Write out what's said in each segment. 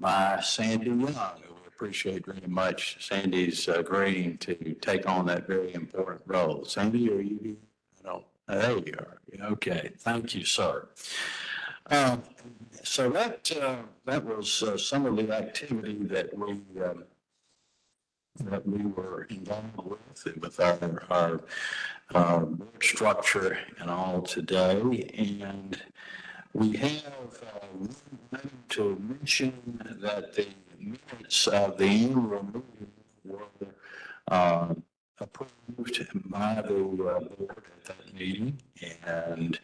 by Sandy Young, who we appreciate very much. Sandy's agreeing to take on that very important role. Sandy, are you here? No, there you are. Okay, thank you, sir. So that was some of the activity that we were involved with our board structure and all today. And we have to mention that the minutes of the annual meeting were approved by the board at that meeting, and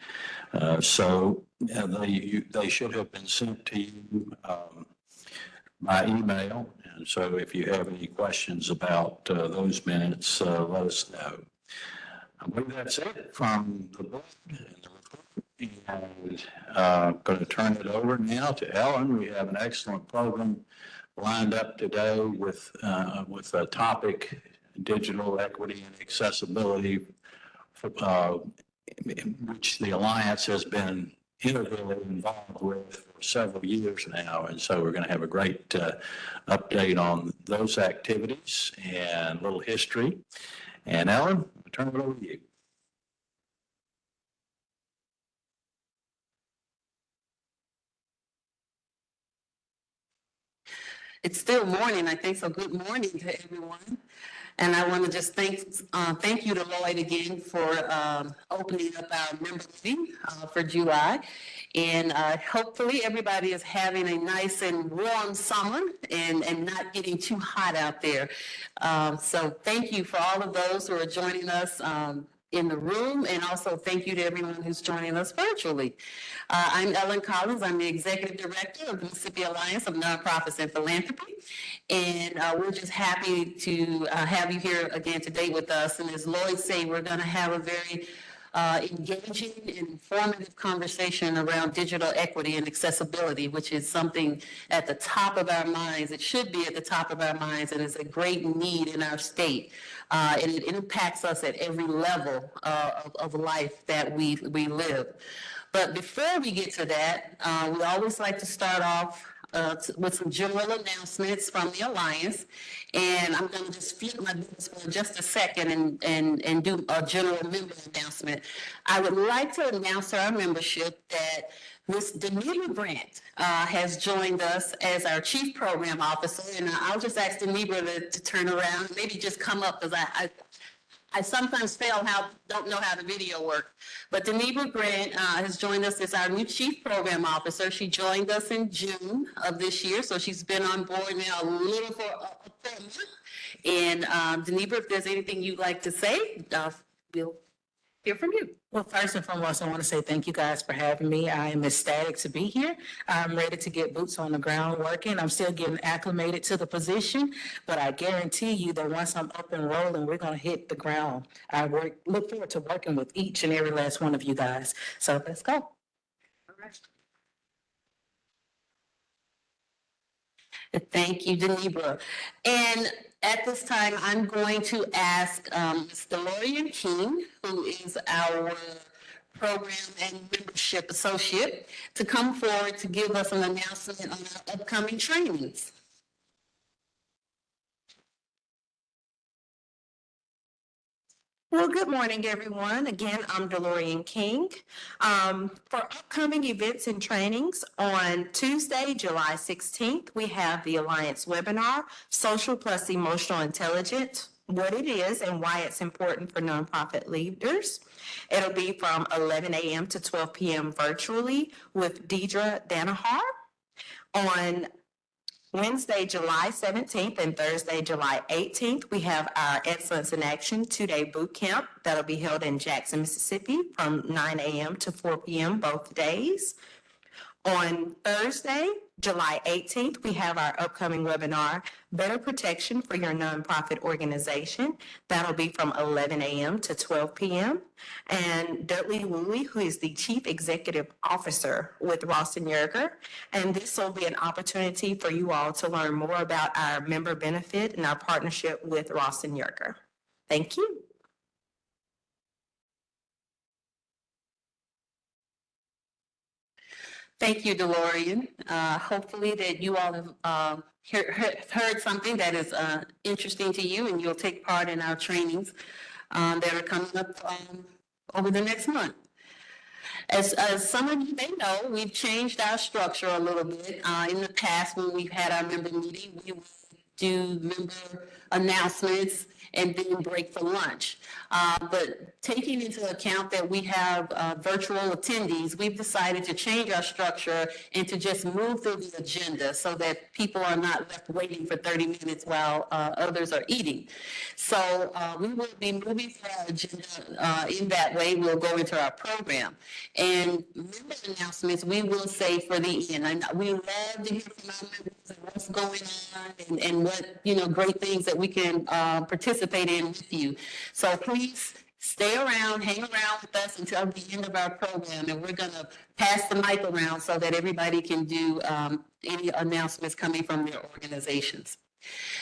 so they should have been sent to you by email. And so if you have any questions about those minutes, let us know. I believe that's it from the board and the report. And going to turn it over now to Ellen. We have an excellent program lined up today with a topic: digital equity and accessibility, which the Alliance has been integrally involved with for several years now. And so we're going to have a great update on those activities and a little history. And Ellen, I'll turn it over to you. It's still morning, I think, so good morning to everyone. And I want to just thank you to Lloyd again for opening up our member meeting for July. And hopefully everybody is having a nice and warm summer and not getting too hot out there. So thank you for all of those who are joining us in the room, and also thank you to everyone who's joining us virtually. I'm Ellen Collins. I'm the Executive Director of the Mississippi Alliance of Nonprofits and Philanthropy, and we're just happy to have you here again today with us. And as Lloyd said, we're going to have a very engaging and informative conversation around digital equity and accessibility, which is something at the top of our minds. It should be at the top of our minds, and it's a great need in our state. And it impacts us at every level of life that we live. But before we get to that, we always like to start off with some general announcements from the Alliance. And I'm going to just flip my books for just a second and do a general member announcement. I would like to announce to our membership that Ms. Denebra Grant has joined us as our Chief Program Officer. And I'll just ask Denebra to turn around, maybe just come up, because I sometimes don't know how the video works. But Denebra Grant has joined us as our new Chief Program Officer. She joined us in June of this year, so she's been on board now a little for a month. And Denebra, if there's anything you'd like to say, we'll hear from you. Well, first and foremost, I want to say thank you guys for having me. I am ecstatic to be here. I'm ready to get boots on the ground working. I'm still getting acclimated to the position, but I guarantee you that once I'm up and rolling, we're going to hit the ground. I look forward to working with each and every last one of you guys. So let's go. All right. Thank you, Denebra. And at this time, I'm going to ask Ms. DeLorean King, who is our Program and Membership Associate, to come forward to give us an announcement on our upcoming trainings. Well, good morning, everyone. Again, I'm DeLorean King. For upcoming events and trainings, on Tuesday, July 16th, we have the Alliance webinar, Social plus Emotional Intelligence, what it is and why it's important for nonprofit leaders. It'll be from 11 a.m. to 12 p.m. virtually with Deidre Danaher. On Wednesday, July 17th and Thursday, July 18th, we have our Excellence in Action 2-day boot camp that'll be held in Jackson, Mississippi from 9 a.m. to 4 p.m. both days. On Thursday, July 18th, we have our upcoming webinar, Better Protection for Your Nonprofit Organization. That'll be from 11 a.m. to 12 p.m. And Dudley Woolley, who is the Chief Executive Officer with Ross & Yerger. And this will be an opportunity for you all to learn more about our member benefit and our partnership with Ross & Yerger. Thank you. Thank you, DeLorean. Hopefully that you all have heard something that is interesting to you, and you'll take part in our trainings that are coming up over the next month. As some of you may know, we've changed our structure a little bit. In the past, when we've had our member meeting, we would do member announcements and then break for lunch. But taking into account that we have virtual attendees, we've decided to change our structure and to just move through the agenda so that people are not left waiting for 30 minutes while others are eating. So we will be moving through our agenda in that way. We'll go into our program. And member announcements, we will say for the end. And we love to hear from our members and what's going on and what, great things that we can participate in with you. So please stay around, hang around with us until the end of our program, and we're going to pass the mic around so that everybody can do any announcements coming from their organizations.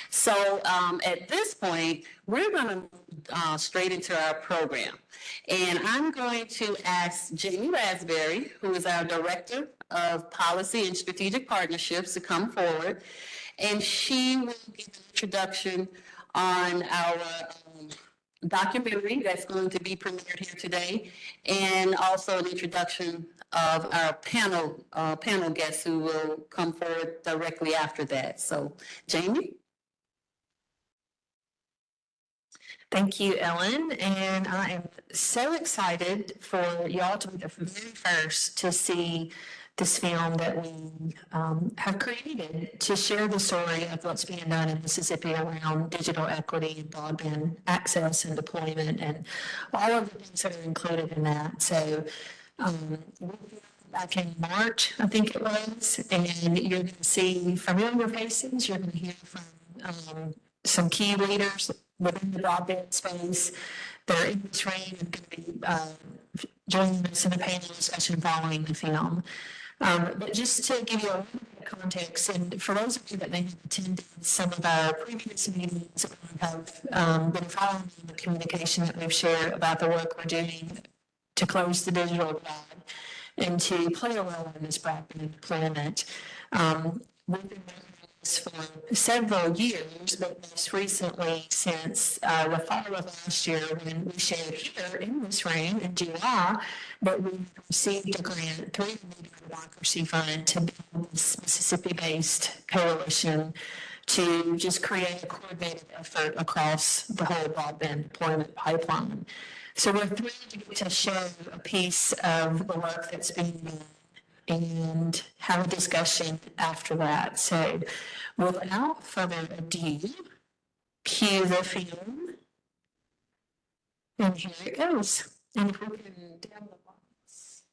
So at this point, we're going to move straight into our program. And I'm going to ask Jamie Raspberry, who is our Director of Policy and Strategic Partnerships, to come forward. And she will give an introduction on our documentary that's going to be premiered here today, and also an introduction of our panel guests who will come forward directly after that. So, Jamie? Thank you, Ellen, and I am so excited for y'all to be the very first to see this film that we have created to share the story of what's being done in Mississippi around digital equity and broadband access and deployment and all of the things that are included in that. So back in March, I think it was, and you're going to see familiar faces. You're going to hear from some key leaders within the broadband space that are in this room and going to be joining us in a panel discussion following the film. But just to give you a little bit of context, and for those of you that may have attended some of our previous meetings or have been following the communication that we've shared about the work we're doing to close the digital divide and to play a role in this broadband deployment, we've been doing this for several years, but most recently since the fall of last year when we shared here in this room in July that we received a grant through the Media Democracy Fund to build this Mississippi-based coalition to just create a coordinated effort across the whole broadband deployment pipeline. So we're thrilled to get to show a piece of the work that's being done and have a discussion after that. So without further ado, cue the film, and here it goes. And if we can down the box.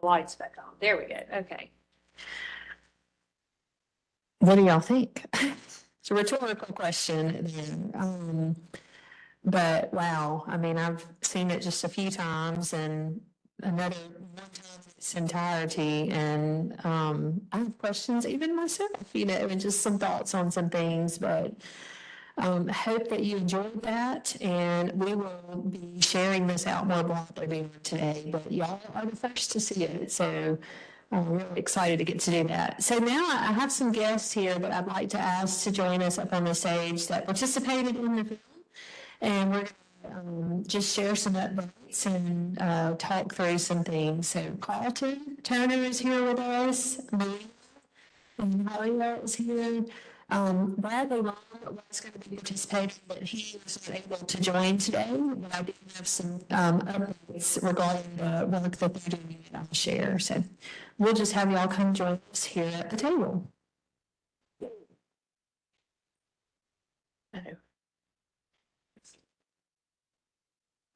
the lights back on. There we go. Okay. What do y'all think? It's a rhetorical question there. But wow, I mean, I've seen it just a few times and another one time in its entirety. And I have questions even myself, and just some thoughts on some things. But I hope that you enjoyed that. And we will be sharing this out more broadly today. But y'all are the first to see it. So I'm really excited to get to do that. So now I have some guests here that I'd like to ask to join us up on the stage that participated in the film. And we're going to just share some updates and talk through some things. So Carlton Turner is here with us. Maria and Harya is here. Bradley Long was going to be participating, but he was not able to join today. But I do have some updates regarding the work that they're doing that I'll share. So we'll just have y'all come join us here at the table.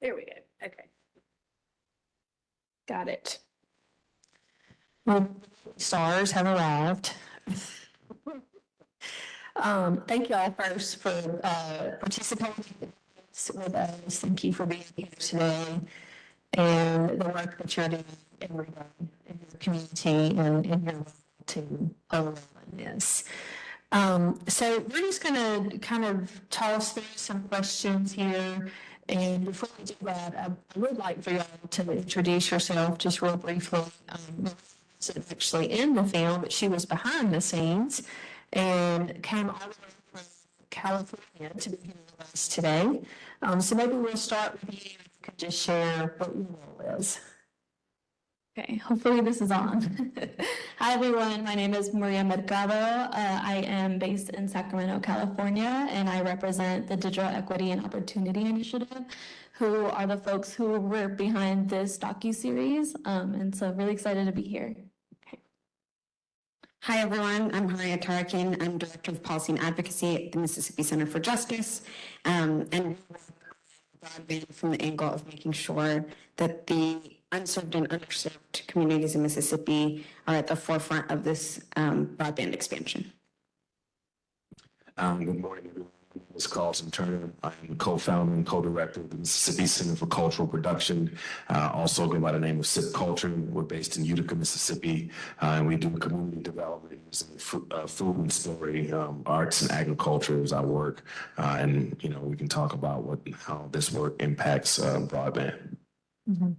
There we go. Okay. Got it. Well, stars have arrived. Thank you all first for participating with us. Thank you for being here today and the work that you're doing every day in your community and in your to overrun this. So we're just going to kind of toss through some questions here. And before we do that, I would like for y'all to introduce yourself just real briefly. Wasn't actually in the film, but she was behind the scenes and came all the way from California to be here with us today. So maybe we'll start with you. If you could just share what your role is. Okay, hopefully this is on. Hi everyone, my name is Maria Mercado. I am based in Sacramento, California, and I represent the Digital Equity and Opportunity Initiative, who are the folks who were behind this docuseries. And so really excited to be here. Okay. Hi, everyone. I'm Harya Tarekegn. I'm Director of Policy and Advocacy at the Mississippi Center for Justice. And we work broadband from the angle of making sure that the unserved and underserved communities in Mississippi are at the forefront of this broadband expansion. Good morning, everyone. My name is Carlton Turner. I am the co-founder and co-director of the Mississippi Center for Cultural Production. Also go by the name of Sipp Culture. We're based in Utica, Mississippi, and we do community development using food and story, arts and agriculture is our work. And we can talk about how this work impacts broadband. Mm-hmm.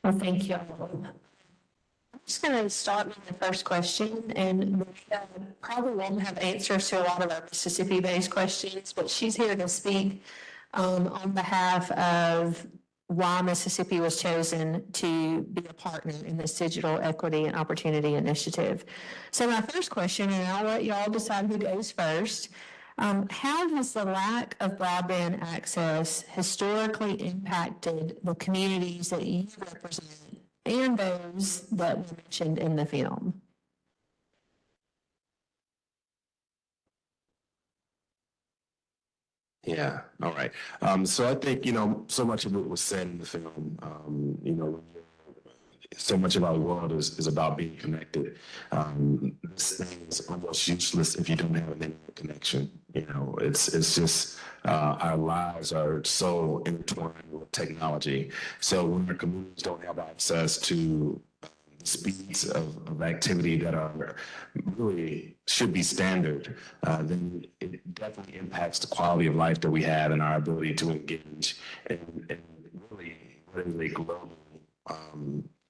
Well, thank you. I'm just going to start with the first question, and we probably won't have answers to a lot of our Mississippi-based questions, but she's here to speak on behalf of why Mississippi was chosen to be a partner in this Digital Equity and Opportunity Initiative. So my first question, and I'll let y'all decide who goes first. How has the lack of broadband access historically impacted the communities that you represent and those that were mentioned in the film? Yeah. All right. So I think, so much of it was said in the film. So much of our world is about being connected. This thing is almost useless if you don't have an internet connection. It's just our lives are so intertwined with technology. So when our communities don't have access to speeds of activity that are really should be standard, then it definitely impacts the quality of life that we have and our ability to engage in really a global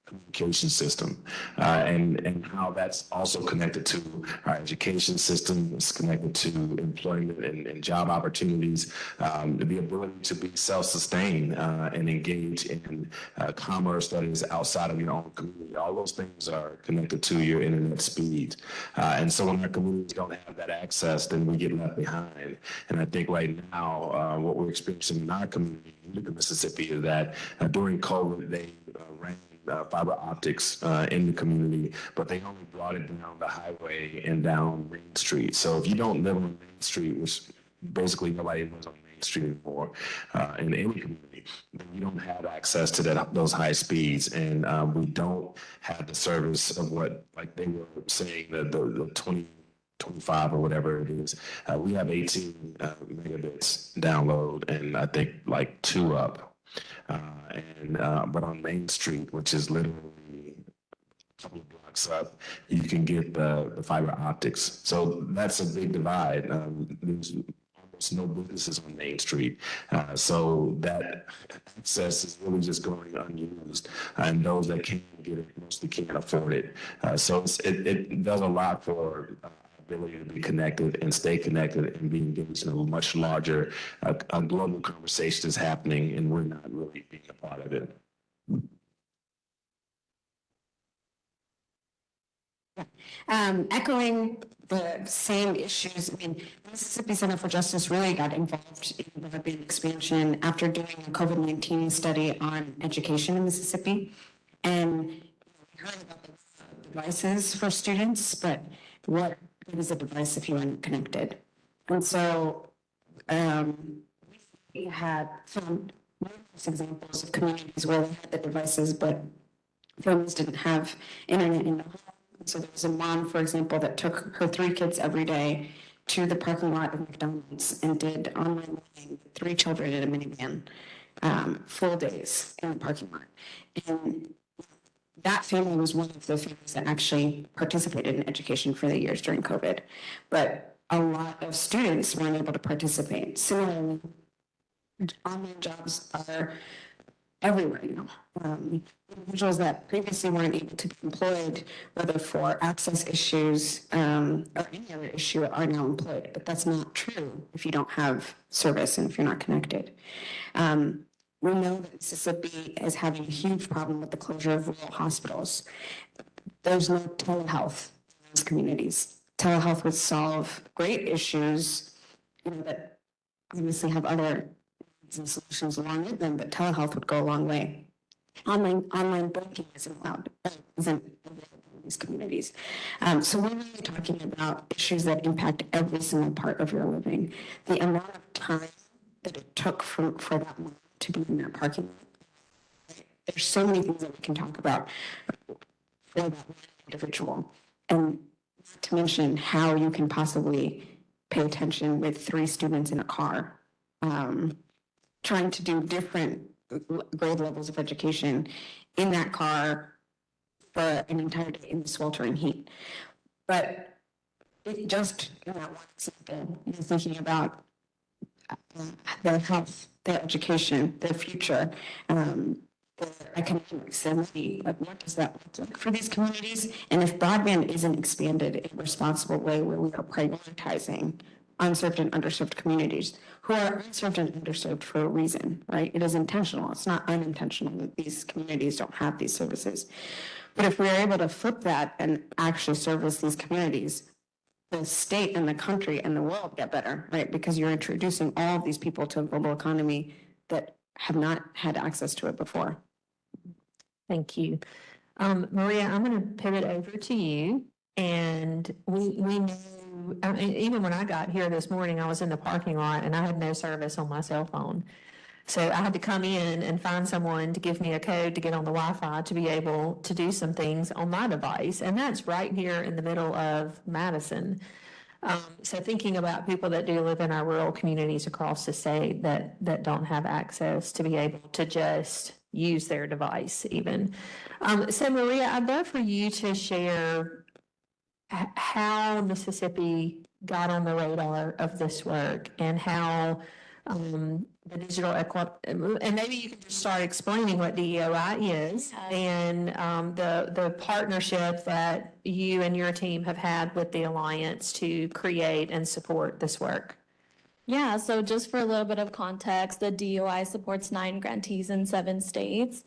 communication system, and how that's also connected to our education system. It's connected to employment and job opportunities, the ability to be self-sustained and engage in commerce that is outside of your own community. All those things are connected to your internet speed. And so when our communities don't have that access, then we get left behind. And I think right now, what we're experiencing in our community in Mississippi is that during COVID, they ran fiber optics in the community, but they only brought it down the highway and down Main Street. So if you don't live on Main Street, which basically nobody lives on Main Street anymore in any community. You don't have access to those high speeds, and we don't have the service of what, like they were saying, the 25 or whatever it is. We have 18 megabits download, and I think like 2 up. But on Main Street, which is literally a couple of blocks up, you can get the fiber optics. So that's a big divide. There's almost no businesses on Main Street. So that access is really just going unused. And those that can get it mostly can't afford it. So it does a lot for ability to be connected and stay connected and be engaged in a much larger a global conversation is happening, and we're not really being a part of it. Echoing the same issues, I mean, the Mississippi Center for Justice really got involved in broadband expansion after doing a COVID-19 study on education in Mississippi. And we heard about the devices for students, but what is a device if you aren't connected? And so we had found numerous examples of communities where they had the devices, but families didn't have internet in the home. So there was a mom, for example, that took her 3 kids every day to the parking lot of McDonald's and did online learning with 3 children in a minivan, full days in the parking lot. And that family was one of the families that actually participated in education for the years during COVID. But a lot of students weren't able to participate. Similarly, online jobs are everywhere now. Individuals that previously weren't able to be employed, whether for access issues or any other issue, are now employed. But that's not true if you don't have service and if you're not connected. We know that Mississippi is having a huge problem with the closure of rural hospitals. There's no telehealth in these communities. Telehealth would solve great issues, that obviously have other solutions along with them, but telehealth would go a long way. Online banking isn't available in these communities. So we're really talking about issues that impact every single part of your living. The amount of time that it took for that mom to be in that parking lot. There's so many things that we can talk about for that individual, and not to mention how you can possibly pay attention with 3 students in a car, trying to do different grade levels of education in that car for an entire day in the sweltering heat. But it just, one example, you're thinking about their health, their education, their future, their economics, their money. Like, what does that look like for these communities? And if broadband isn't expanded in a responsible way where we are prioritizing unserved and underserved communities who are unserved and underserved for a reason, right? It is intentional. It's not unintentional that these communities don't have these services. But if we're able to flip that and actually service these communities, the state and the country and the world get better, right? Because you're introducing all of these people to a global economy that have not had access to it before. Thank you. Maria, I'm going to pivot over to you. And we know, I mean, even when I got here this morning, I was in the parking lot and I had no service on my cell phone. So I had to come in and find someone to give me a code to get on the Wi-Fi to be able to do some things on my device. And that's right here in the middle of Madison. So thinking about people that do live in our rural communities across the state that don't have access to be able to just use their device even. So Maria, I'd love for you to share how Mississippi got on the radar of this work and how the digital and maybe you can just start explaining what DEOI is and the partnership that you and your team have had with the Alliance to create and support this work. Yeah, so just for a little bit of context, the DOI supports 9 grantees in 7 states.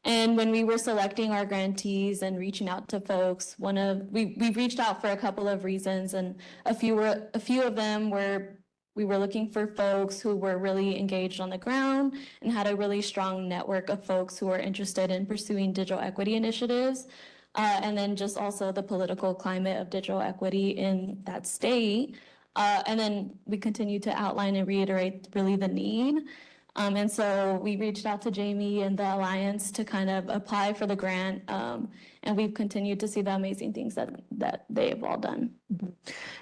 And when we were selecting our grantees and reaching out to folks, we reached out for a couple of reasons, and a few of them were we were looking for folks who were really engaged on the ground and had a really strong network of folks who are interested in pursuing digital equity initiatives. And then just also the political climate of digital equity in that state. And then we continue to outline and reiterate really the need. And so we reached out to Jamie and the Alliance to kind of apply for the grant. And we've continued to see the amazing things that they've all done.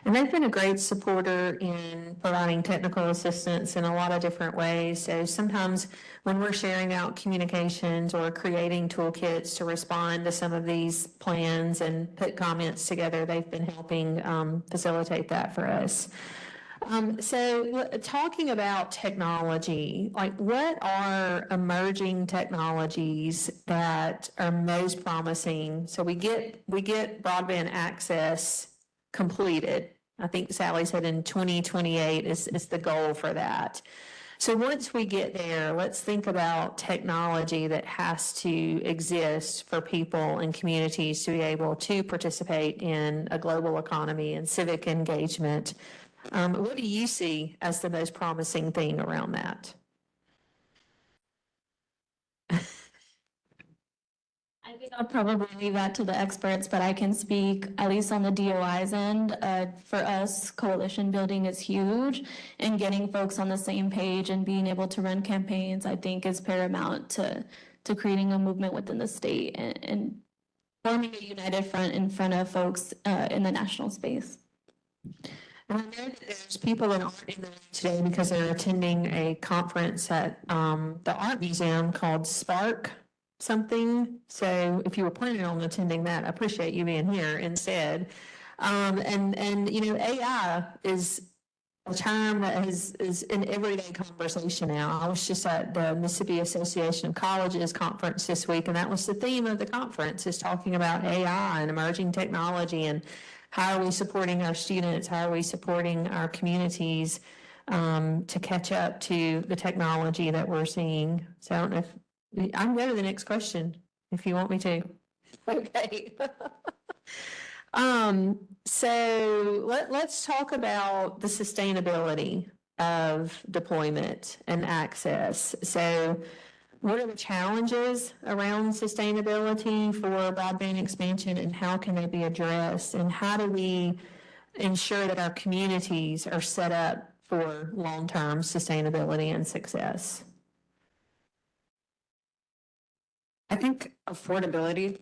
And they've been a great supporter in providing technical assistance in a lot of different ways. So sometimes when we're sharing out communications or creating toolkits to respond to some of these plans and put comments together, they've been helping facilitate that for us. So talking about technology, like what are emerging technologies that are most promising? So we get broadband access completed. I think Sally said in 2028 is the goal for that. So once we get there, let's think about technology that has to exist for people and communities to be able to participate in a global economy and civic engagement. What do you see as the most promising thing around that? I think I'll probably leave that to the experts, but I can speak, at least on the DOI's end. For us, coalition building is huge, and getting folks on the same page and being able to run campaigns, I think, is paramount to creating a movement within the state and forming a united front in front of folks in the national space. And I know that there's people that aren't in the room today because they're attending a conference at the Art Museum called Spark something. So if you were planning on attending that, I appreciate you being here instead. And you know, AI is a term that is in everyday conversation now. I was just at the Mississippi Association of Colleges conference this week, and that was the theme of the conference, is talking about AI and emerging technology and how are we supporting our students? How are we supporting our communities to catch up to the technology that we're seeing? So I don't know if I can go to the next question if you want me to. Okay. So let's talk about the sustainability of deployment and access. So what are the challenges around sustainability for broadband expansion, and how can they be addressed? And how do we ensure that our communities are set up for long-term sustainability and success? I think affordability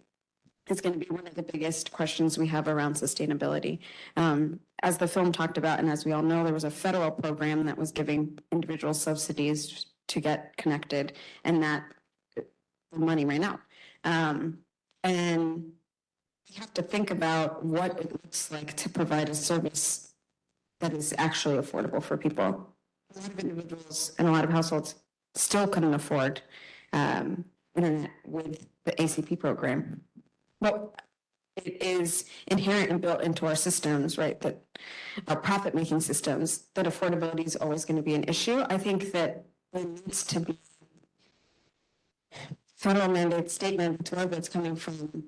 is going to be one of the biggest questions we have around sustainability. As the film talked about, and as we all know, there was a federal program that was giving individual subsidies to get connected, and that the money ran out. And you have to think about what it looks like to provide a service that is actually affordable for people. A lot of individuals and a lot of households still couldn't afford internet with the ACP program. But it is inherent and built into our systems, right? That our profit-making systems, that affordability is always going to be an issue. I think that there needs to be federal mandate statement, wherever it's coming from,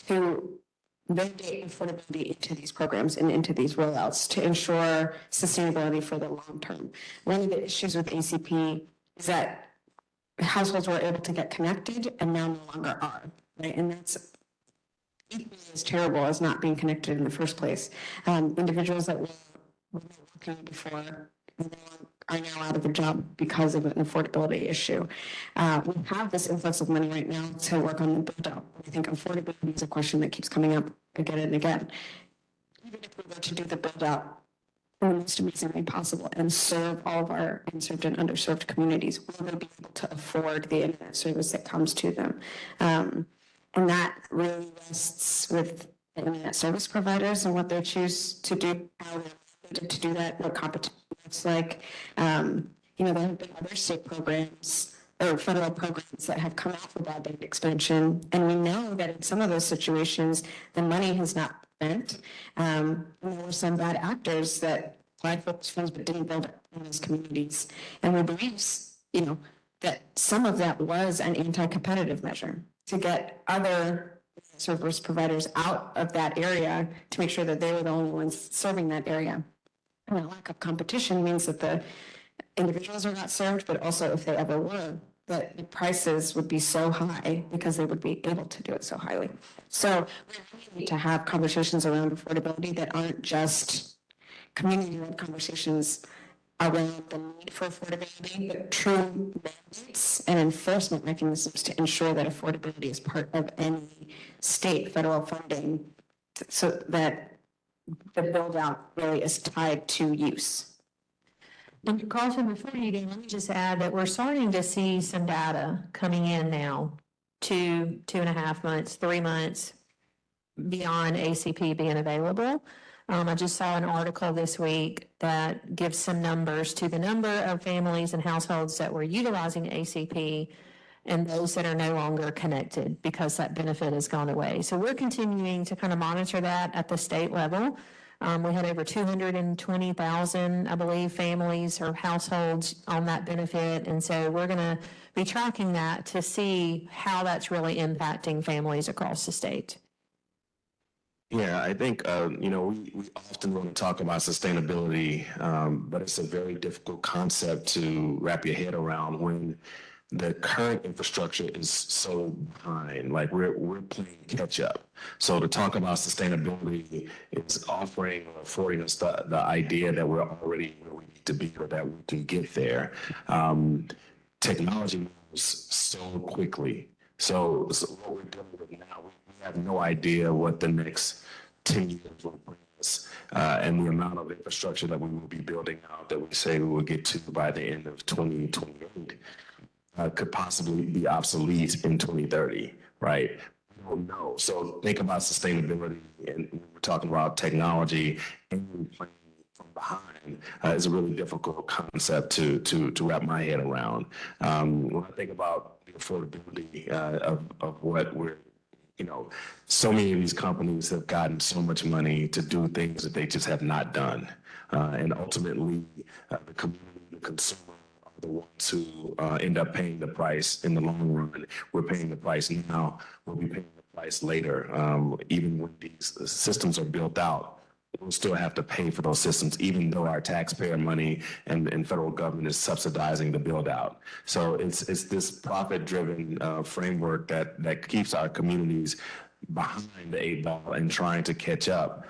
to mandate affordability into these programs and into these rollouts to ensure sustainability for the long term. One of the issues with ACP is that households were able to get connected and now no longer are, right? And that's equally as terrible as not being connected in the first place. Individuals that were working before are now out of a job because of an affordability issue. We have this influx of money right now to work on the build out. I think affordability is a question that keeps coming up again and again. Even if we were to do the build out in the most amazing way possible and serve all of our unserved and underserved communities, will they be able to afford the internet service that comes to them? And that really rests with the internet service providers and what they choose to do, how they're related to do that, what competition looks like. There have been other state programs or federal programs that have come out for broadband expansion, and we know that in some of those situations, the money has not spent. There were some bad actors that applied for those funds but didn't build in those communities, and we believe, that some of that was an anti-competitive measure to get other service providers out of that area to make sure that they were the only ones serving that area. And the lack of competition means that the individuals are not served, but also if they ever were, that the prices would be so high because they would be able to do it so highly. So we really need to have conversations around affordability that aren't just community-led conversations around the need for affordability, but true mandates and enforcement mechanisms to ensure that affordability is part of any state federal funding so that the build out really is tied to use. And Carlton, before you go, let me just add that we're starting to see some data coming in now, 2.5 months, 3 months beyond ACP being available. I just saw an article this week that gives some numbers to the number of families and households that were utilizing ACP and those that are no longer connected because that benefit has gone away. So we're continuing to kind of monitor that at the state level. We had over 220,000, I believe, families or households on that benefit. And so we're going to be tracking that to see how that's really impacting families across the state. Yeah, I think, we often want to talk about sustainability, but it's a very difficult concept to wrap your head around when the current infrastructure is so behind. Like we're playing catch up. So to talk about sustainability is offering or affording us the idea that we're already where we need to be or that we can get there. Technology moves so quickly. So what we're dealing with now, we have no idea what the next 10 years will bring us, and the amount of infrastructure that we will be building out that we say we will get to by the end of 2028 could possibly be obsolete in 2030, right? We don't know. So think about sustainability, and we're talking about technology and playing from behind is a really difficult concept to wrap my head around. When I think about the affordability of what we're, so many of these companies have gotten so much money to do things that they just have not done. And ultimately, the community, the consumer, are the ones who end up paying the price in the long run. We're paying the price now. We'll be paying the price later. Even when these systems are built out, we'll still have to pay for those systems, even though our taxpayer money and federal government is subsidizing the build out. So it's this profit-driven framework that keeps our communities behind the 8 ball and trying to catch up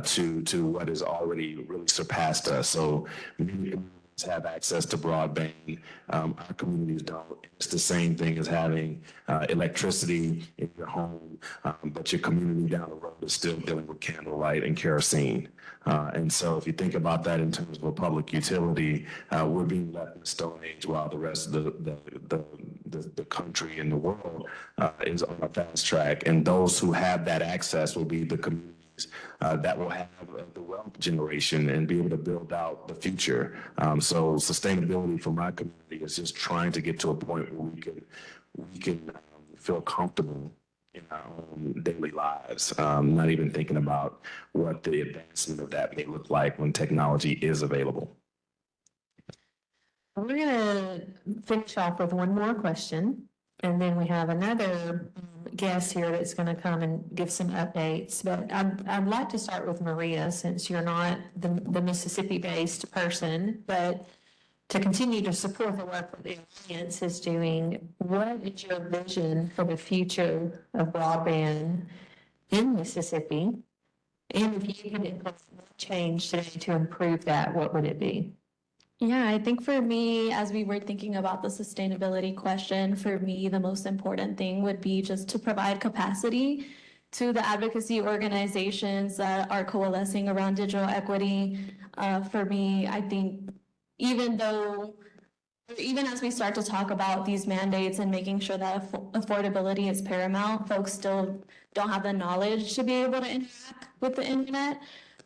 to what has already really surpassed us. So many communities have access to broadband. Our communities don't. It's the same thing as having electricity in your home, but your community down the road is still dealing with candlelight and kerosene. And so if you think about that in terms of a public utility, we're being left in the Stone Age while the rest of the country and the world is on a fast track. And those who have that access will be the communities that will have the wealth generation and be able to build out the future. So sustainability for my community is just trying to get to a point where we can feel comfortable in our own daily lives, not even thinking about what the advancement of that may look like when technology is available. We're going to finish off with one more question, and then we have another guest here that's going to come and give some updates. But I'd like to start with Maria, since you're not the Mississippi-based person, but to continue to support the work that the Alliance is doing, what is your vision for the future of broadband in Mississippi? And if you could change today to improve that, what would it be? Yeah, I think for me, as we were thinking about the sustainability question, for me, the most important thing would be just to provide capacity to the advocacy organizations that are coalescing around digital equity. For me, I think even as we start to talk about these mandates and making sure that affordability is paramount, folks still don't have the knowledge to be able to interact with the internet.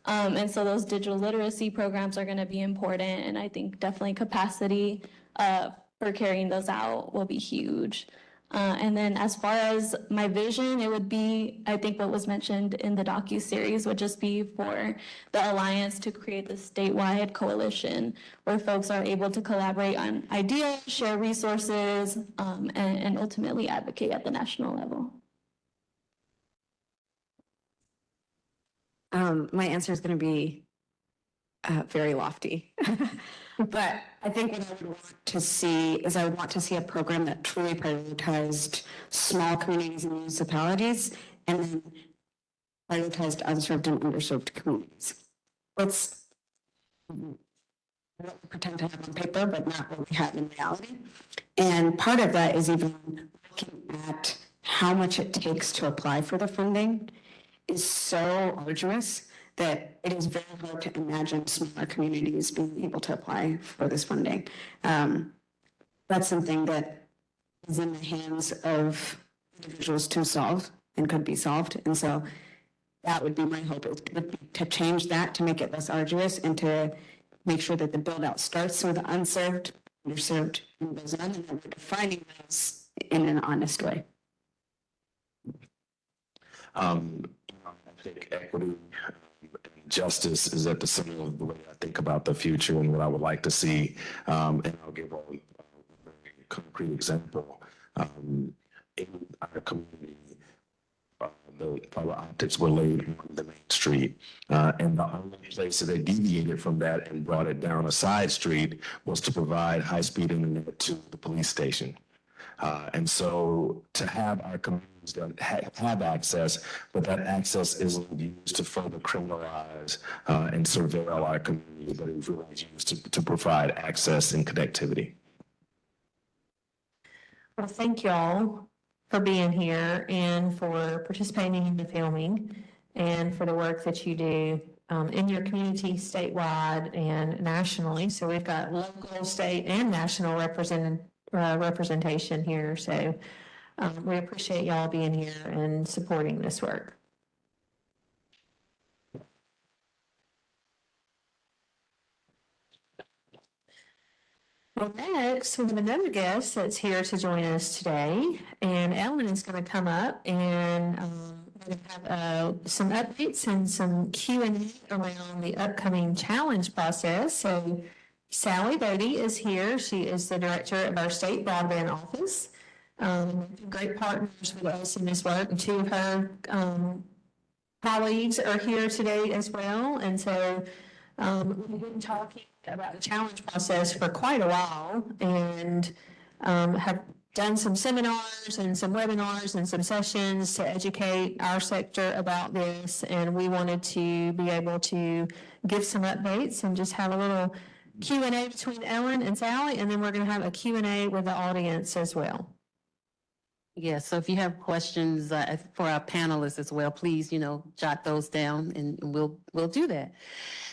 And so those digital literacy programs are going to be important. And I think definitely capacity for carrying those out will be huge. And then as far as my vision, it would be, I think what was mentioned in the docuseries would just be for the Alliance to create this statewide coalition where folks are able to collaborate on ideas, share resources, and ultimately advocate at the national level. My answer is going to be very lofty. But I think what I would want to see is I would want to see a program that truly prioritized small communities and municipalities and then prioritized unserved and underserved communities. Let's what we pretend to have on paper, but not what we have in reality. And part of that is even looking at how much it takes to apply for the funding is so arduous that it is very hard to imagine smaller communities being able to apply for this funding. That's something that is in the hands of individuals to solve and could be solved. And so that would be my hope, it would be to change that, to make it less arduous, and to make sure that the build out starts with the unserved, underserved, and goes on, and that we're defining those in an honest way. I think equity and justice is at the center of the way I think about the future and what I would like to see. And I'll give a very concrete example. In our community, the fiber optics were laid on the main street. And the only place that they deviated from that and brought it down a side street was to provide high-speed internet to the police station. And so to have our communities that have access, but that access isn't used to further criminalize and surveil our community, but it's really used to provide access and connectivity. Well, thank y'all for being here and for participating in the filming and for the work that you do in your community statewide and nationally. So we've got local, state, and national representation here. So we appreciate y'all being here and supporting this work. Well, next, we have another guest that's here to join us today, and Ellen is going to come up and we're going to have some updates and some Q&A around the upcoming challenge process. So Sally Bodie is here. She is the director of our state broadband office. Great partners with us in this work, and two of her colleagues are here today as well. And so we've been talking about the challenge process for quite a while, and have done some seminars and some webinars and some sessions to educate our sector about this. And we wanted to be able to give some updates and just have a little Q&A between Ellen and Sally, and then we're going to have a Q&A with the audience as well. Yeah, so if you have questions for our panelists as well, please, jot those down, and we'll do that.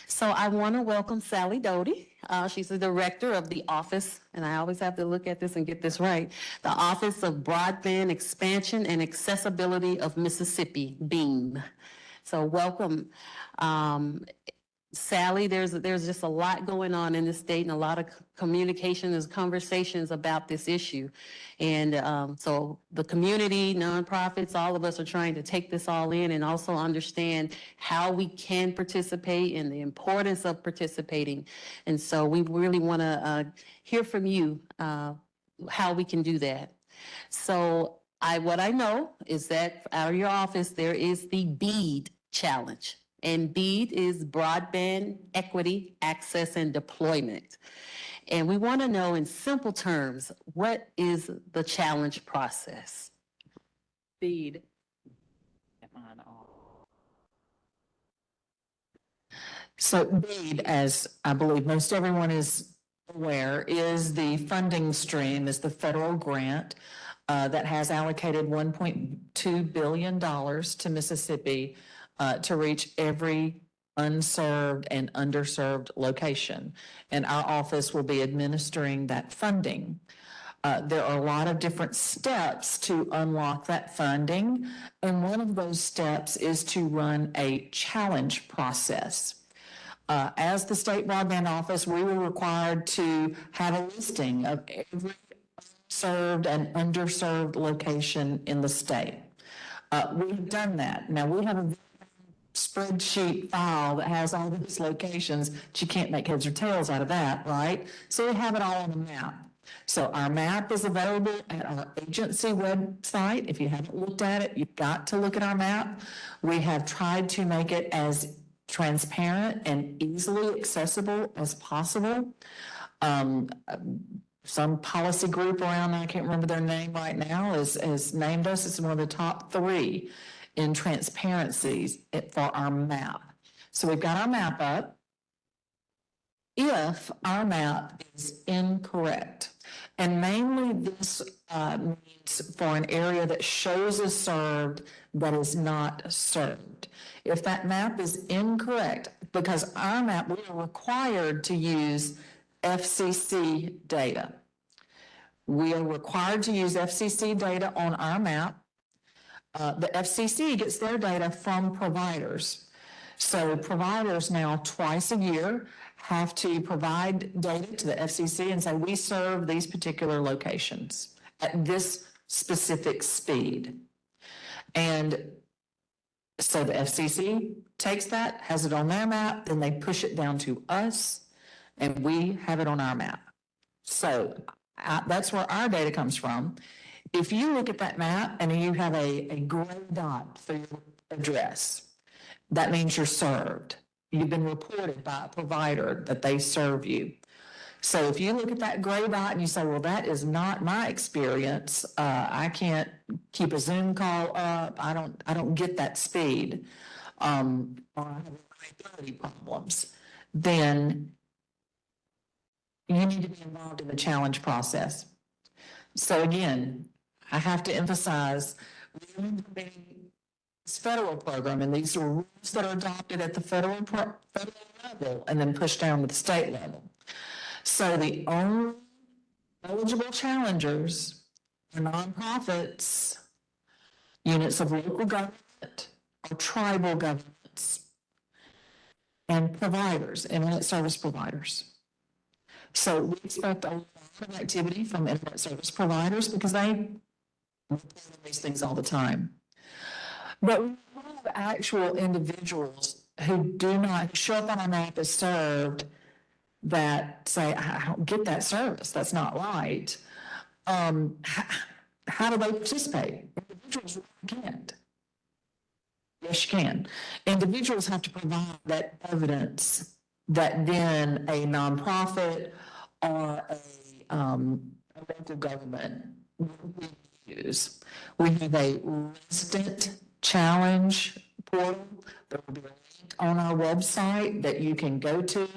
So I want to welcome Sally Doty. She's the director of the office, and I always have to look at this and get this right, the Office of Broadband Expansion and Accessibility of Mississippi, BEAM. So welcome. Sally, there's just a lot going on in the state and a lot of communication and conversations about this issue. And so the community, nonprofits, all of us are trying to take this all in and also understand how we can participate and the importance of participating. And so we really want to hear from you how we can do that. So what I know is that out of your office, there is the BEAD challenge. And BEAD is Broadband Equity, Access, and Deployment. And we want to know in simple terms, what is the challenge process? BEAD. So BEAD, as I believe most everyone is aware, is the funding stream, is the federal grant that has allocated $1.2 billion to Mississippi to reach every unserved and underserved location. And our office will be administering that funding. There are a lot of different steps to unlock that funding. And one of those steps is to run a challenge process. As the state broadband office, we were required to have a listing of every served and underserved location in the state. We've done that. Now we have a spreadsheet file that has all these locations, but you can't make heads or tails out of that, right? So we have it all on a map. So our map is available at our agency website. If you haven't looked at it, you've got to look at our map. We have tried to make it as transparent and easily accessible as possible. Some policy group around, I can't remember their name right now, has named us as one of the top 3 in transparencies for our map. So we've got our map up. if our map is incorrect. And mainly this means for an area that shows as served but is not served. If that map is incorrect, because our map, we are required to use FCC data. We are required to use FCC data on our map. The FCC gets their data from providers. So providers now twice a year have to provide data to the FCC and say, we serve these particular locations at this specific speed. And so the FCC takes that, has it on their map, then they push it down to us, and we have it on our map. So that's where our data comes from. If you look at that map and you have a gray dot for your address, that means you're served. You've been reported by a provider that they serve you. So if you look at that gray dot and you say, well, that is not my experience, I can't keep a Zoom call up, I don't get that speed, or I have reliability problems, then you need to be involved in the challenge process. So again, I have to emphasize, we're implementing this federal program, and these are rules that are adopted at the federal level and then pushed down to the state level. So the only eligible challengers are nonprofits, units of local government, or tribal governments, and providers, internet service providers. So we expect a lot of activity from internet service providers because they report on these things all the time. But we have actual individuals who do not show up on our map as served that say, I don't get that service, that's not right. How do they participate? Individuals can't. Yes, you can. Individuals have to provide that evidence that then a nonprofit or a local government will use. We have a resident challenge portal. There will be a link on our website that you can go to,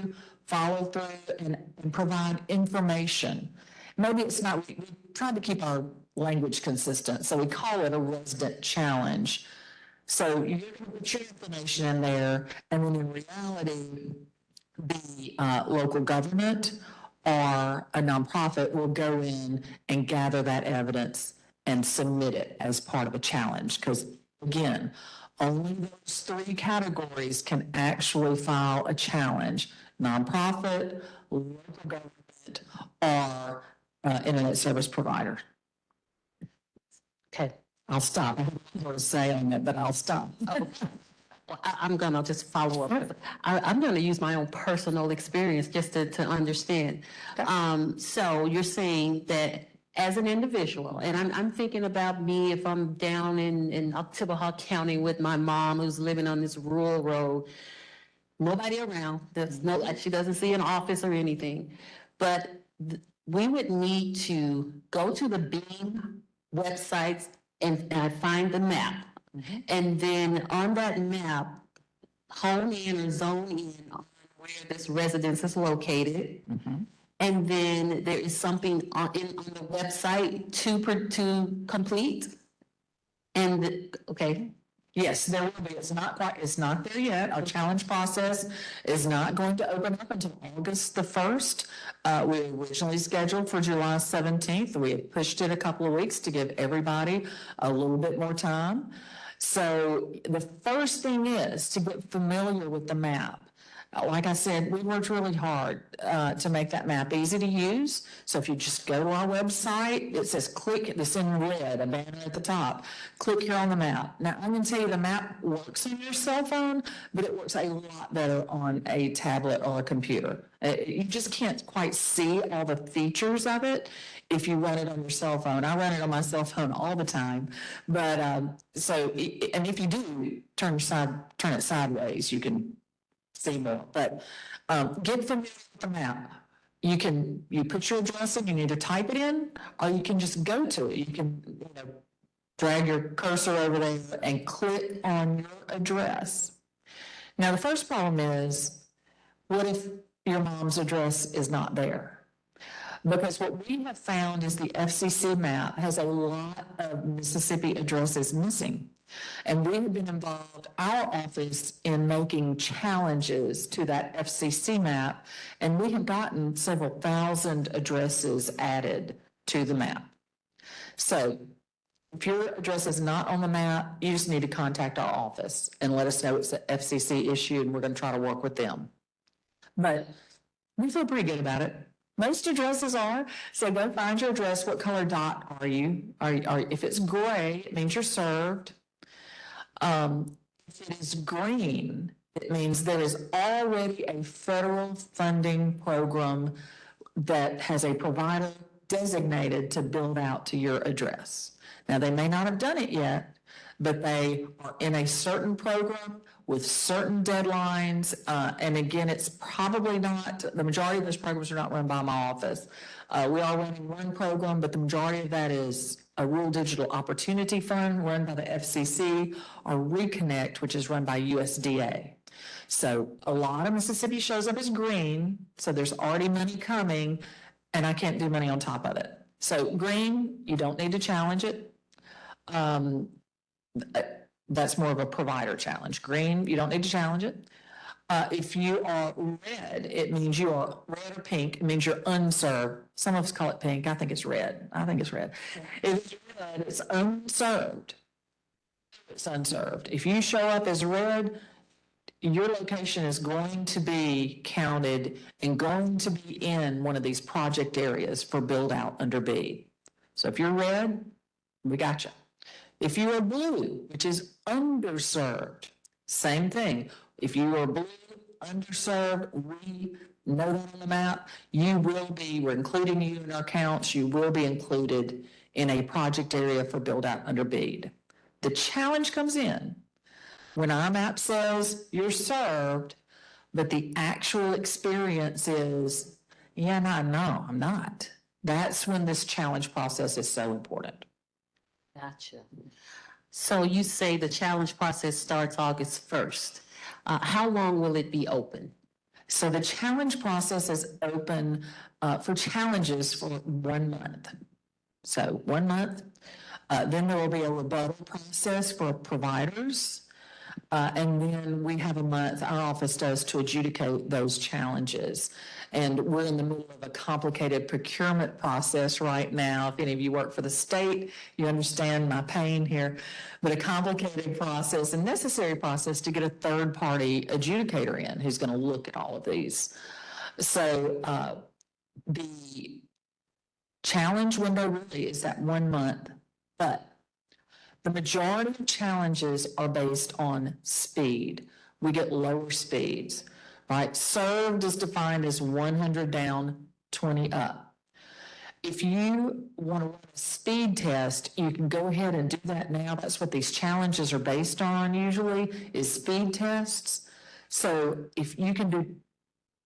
follow through, and provide information. Maybe it's not, we tried to keep our language consistent, so we call it a resident challenge. So you can put your information in there, and then in reality, the local government or a nonprofit will go in and gather that evidence and submit it as part of a challenge. Because again, only those three categories can actually file a challenge: nonprofit, local government, or internet service provider. Okay. I'll stop. I have more to say on that, but I'll stop. Well, I'm gonna just follow up. I'm gonna use my own personal experience just to understand. So you're saying that as an individual, and I'm thinking about me if I'm down in Oktibbeha County with my mom who's living on this rural road, nobody around, she doesn't see an office or anything, but we would need to go to the Beam websites and find the map. And then on that map, hone in or zone in on where this residence is located. And then there is something on the website to complete. And okay. Yes, there will be. It's not there yet. Our challenge process is not going to open up until August the 1st. We originally scheduled for July 17th. We have pushed it a couple of weeks to give everybody a little bit more time. So the first thing is to get familiar with the map. Like I said, we worked really hard to make that map easy to use. So if you just go to our website, it says click, it's in red, a banner at the top. Click here on the map. Now, I'm going to tell you the map works on your cell phone, but it works a lot better on a tablet or a computer. You just can't quite see all the features of it if you run it on your cell phone. I run it on my cell phone all the time. But and if you do turn it sideways, you can see more. But get familiar with the map. You put your address in, you need to type it in, or you can just go to it. You can drag your cursor over there and click on your address. Now the first problem is, what if your mom's address is not there. Because what we have found is the FCC map has a lot of Mississippi addresses missing. And we have been involved, our office, in making challenges to that FCC map, and we have gotten several thousand addresses added to the map. So if your address is not on the map, you just need to contact our office and let us know it's an FCC issue, and we're going to try to work with them. But we feel pretty good about it. Most addresses are, so go find your address. What color dot are you? If it's gray, it means you're served. If it is green, it means there is already a federal funding program that has a provider designated to build out to your address. Now, they may not have done it yet, but they are in a certain program with certain deadlines. And again, it's probably not, the majority of those programs are not run by my office. We are running one program, but the majority of that is a Rural Digital Opportunity Fund run by the FCC, or Reconnect, which is run by USDA. So a lot of Mississippi shows up as green, so there's already money coming, and I can't do money on top of it. So green, you don't need to challenge it. That's more of a provider challenge. Green, you don't need to challenge it. If you are red, it means you are red or pink. It means you're unserved. Some of us call it pink. I think it's red. If it's red, it's unserved. It's unserved. If you show up as red, your location is going to be counted and going to be in one of these project areas for build out under B. So if you're red, we got you. If you are blue, which is underserved, same thing. If you are blue, underserved, we know that on the map, we're including you in our counts, you will be included in a project area for build out under BEAD. The challenge comes in when our map says you're served, but the actual experience is, no, I'm not. That's when this challenge process is so important. Gotcha. So you say the challenge process starts August 1st. How long will it be open? So the challenge process is open for challenges for 1 month. So 1 month. Then there will be a rebuttal process for providers. And then we have a month, our office does, to adjudicate those challenges. And we're in the middle of a complicated procurement process right now. If any of you work for the state, you understand my pain here. But a complicated process and necessary process to get a third-party adjudicator in who's going to look at all of these. So the challenge window really is that 1 month, but the majority of challenges are based on speed. We get lower speeds, right? Served is defined as 100 down, 20 up. If you want to run a speed test, you can go ahead and do that now. That's what these challenges are based on usually, is speed tests. So if you can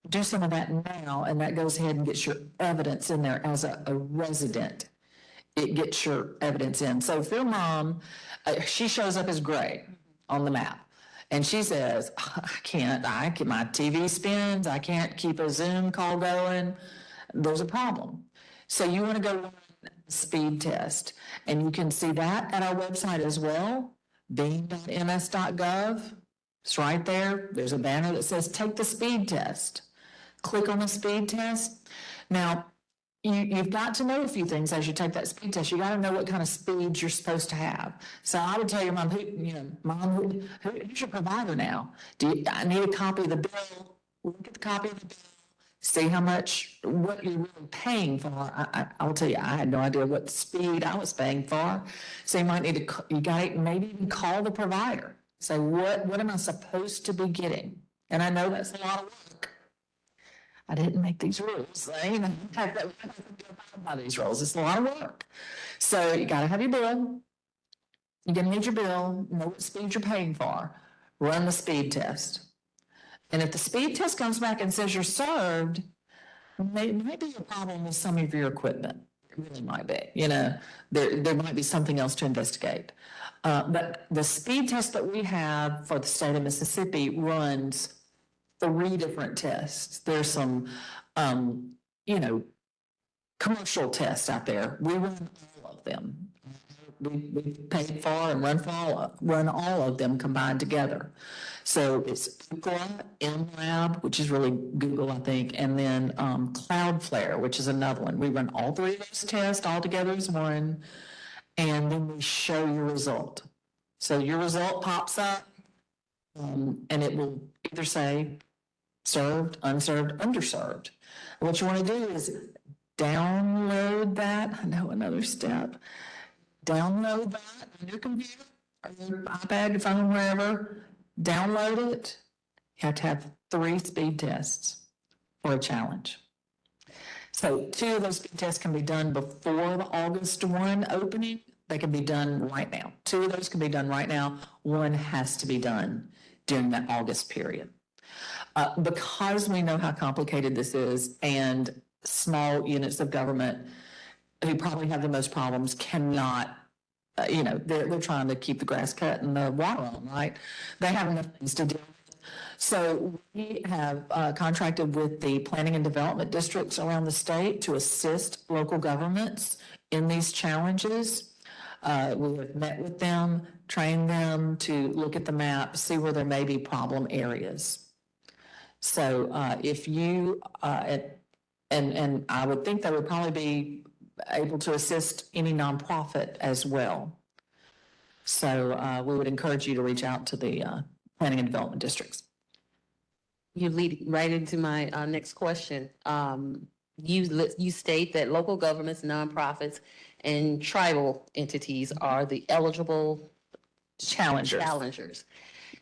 do some of that now, and that goes ahead and gets your evidence in there as a resident, it gets your evidence in. So if your mom, she shows up as gray on the map, and she says, my TV spins, I can't keep a Zoom call going, there's a problem. So you want to go run a speed test, and you can see that at our website as well, beam.ms.gov. It's right there. There's a banner that says, take the speed test. Click on the speed test. Now, you've got to know a few things as you take that speed test. You got to know what kind of speeds you're supposed to have. So I would tell your mom, who's your provider now? I need a copy of the bill. Look at the copy of the bill. See what you're really paying for. I'll tell you, I had no idea what speed I was paying for. So you might need to, maybe even call the provider. Say, what am I supposed to be getting? And I know that's a lot of work. I didn't make these rules. By these rules, it's a lot of work. So you got to have your bill. You're going to need your bill, know what speed you're paying for, run the speed test. And if the speed test comes back and says you're served, there might be a problem with some of your equipment. It really might be. There might be something else to investigate. But the speed test that we have for the state of Mississippi runs three different tests. There's some, you know, commercial tests out there. We run all of them. We paid for and run all of them combined together. So it's Ookla, MLab, which is really Google, I think, and then Cloudflare, which is another one. We run all three of those tests all together as one, and then we show your result. So your result pops up, and it will either say served, unserved, underserved. What you want to do is download that. I know another step. Download that on your computer or your iPad, your phone, wherever. Download it. You have to have 3 speed tests for a challenge. So 2 of those speed tests can be done before the August 1 opening. They can be done right now. 2 of those can be done right now. 1 has to be done during that August period. Because we know how complicated this is and small units of government who probably have the most problems cannot, they're trying to keep the grass cut and the water on, right? They have enough things to do. So we have contracted with the planning and development districts around the state to assist local governments in these challenges. We have met with them, trained them to look at the map, see where there may be problem areas. So if you, and I would think they would probably be able to assist any nonprofit as well. So we would encourage you to reach out to the planning and development districts. You lead right into my next question. You state that local governments, nonprofits, and tribal entities are the eligible challengers.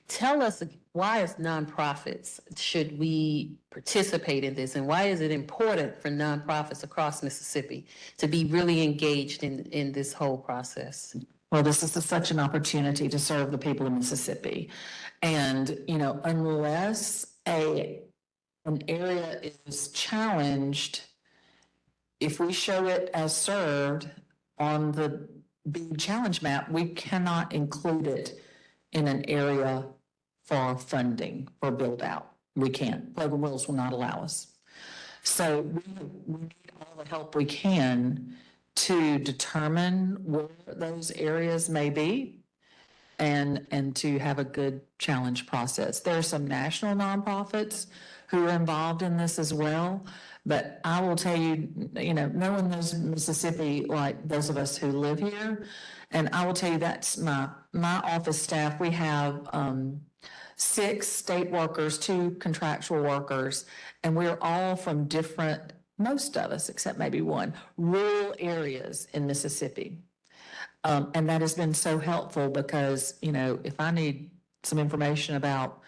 Tell us, why as nonprofits should we participate in this, and why is it important for nonprofits across Mississippi to be really engaged in this whole process? Well, this is such an opportunity to serve the people of Mississippi. And, unless an area is challenged, if we show it as served on the big challenge map, we cannot include it in an area for funding or build out. We can't. Program rules will not allow us. So we need all the help we can to determine where those areas may be and to have a good challenge process. There are some national nonprofits who are involved in this as well, but I will tell you, no one knows Mississippi like those of us who live here. And I will tell you, that's my office staff. We have 6 state workers, 2 contractual workers, and we're all from different, most of us, except maybe one, rural areas in Mississippi. And that has been so helpful because, if I need some information about,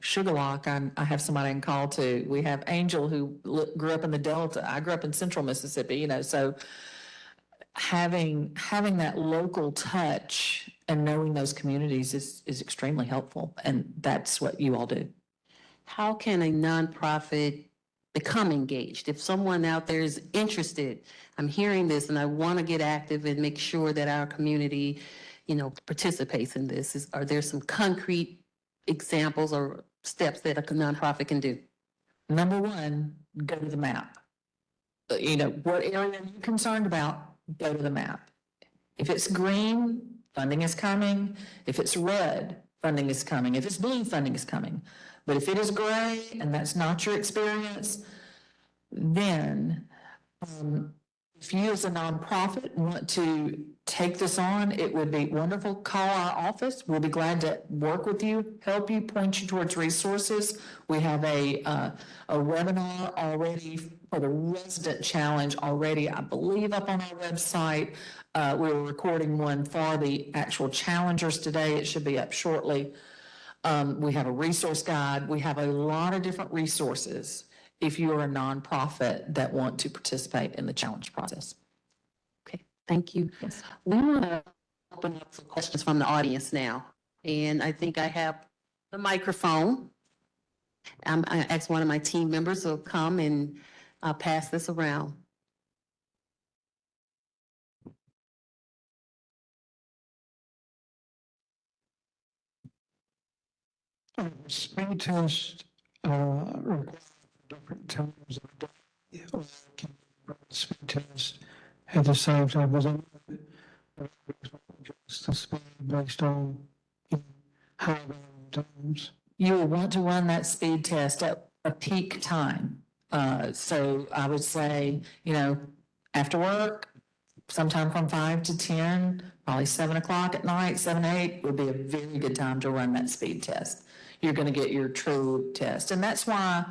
Sugarlock, I have somebody I can call to. We have Angel who grew up in the Delta. I grew up in central Mississippi, so having that local touch and knowing those communities is extremely helpful. And that's what you all do. How can a nonprofit become engaged? If someone out there is interested, I'm hearing this and I want to get active and make sure that our community, participates in this. Are there some concrete examples or steps that a nonprofit can do? Number 1, go to the map. What area are you concerned about? Go to the map. If it's green, funding is coming. If it's red, funding is coming. If it's blue, funding is coming. But if it is gray and that's not your experience, then if you as a nonprofit want to take this on, it would be wonderful. Call our office. We'll be glad to work with you, help you, point you towards resources. We have a webinar already for the resident challenge already, I believe, up on our website. We're recording one for the actual challengers today. It should be up shortly. We have a resource guide. We have a lot of different resources if you are a nonprofit that want to participate in the challenge process. Okay, thank you. Yes. We want to open up for questions from the audience now. And I think I have the microphone. I asked one of my team members to come and pass this around. Speed test require different times of day, or can you run the speed test at the same time? Because I know that it's the speed based on, you know, how many times. You will want to run that speed test at a peak time. So I would say, after work, sometime from 5 to 10, probably 7 o'clock at night, 7, 8 would be a very good time to run that speed test. You're going to get your true test. And that's why,